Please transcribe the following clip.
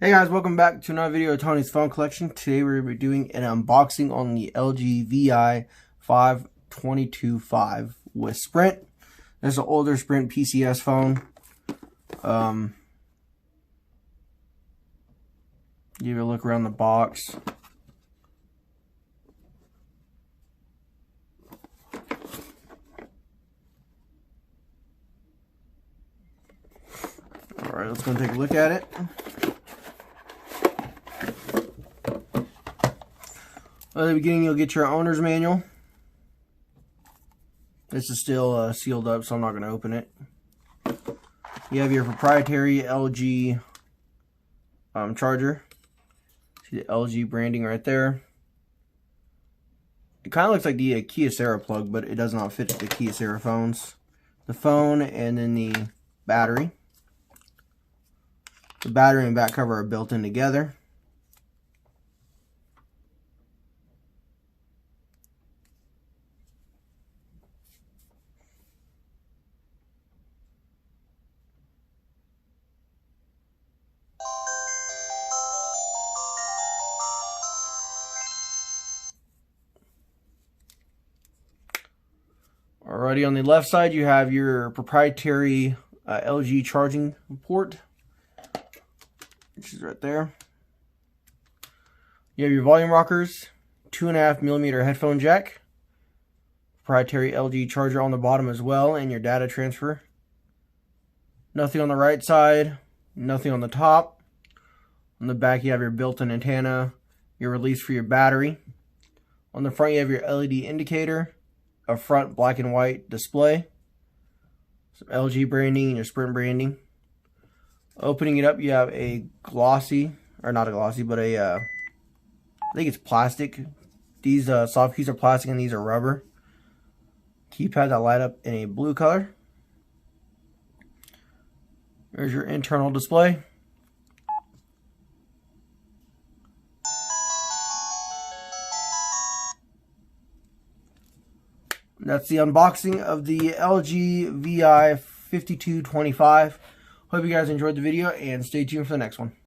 Hey guys, welcome back to another video of Tony's phone collection. Today we're going to be doing an unboxing on the LG VI-5225 with Sprint. This is an older Sprint PCS phone. Give you a look around the box. Alright, let's go and take a look at it. At the beginning, you'll get your owner's manual. This is still sealed up, so I'm not going to open it. You have your proprietary LG charger. See the LG branding right there. It kind of looks like the Kyocera plug, but it does not fit the Kyocera phones. The phone and then the battery. The battery and back cover are built in together. Alrighty, on the left side you have your proprietary LG charging port, which is right there. You have your volume rockers, 2.5mm headphone jack, proprietary LG charger on the bottom as well, and your data transfer. Nothing on the right side, nothing on the top. On the back you have your built-in antenna, your release for your battery. On the front you have your LED indicator, a front black and white display, some LG branding and your Sprint branding. Opening it up, you have a glossy, or not a glossy, but I think it's plastic. These soft keys are plastic and these are rubber. Keypad that light up in a blue color. There's your internal display. That's the unboxing of the LG VI-5225. Hope you guys enjoyed the video and stay tuned for the next one.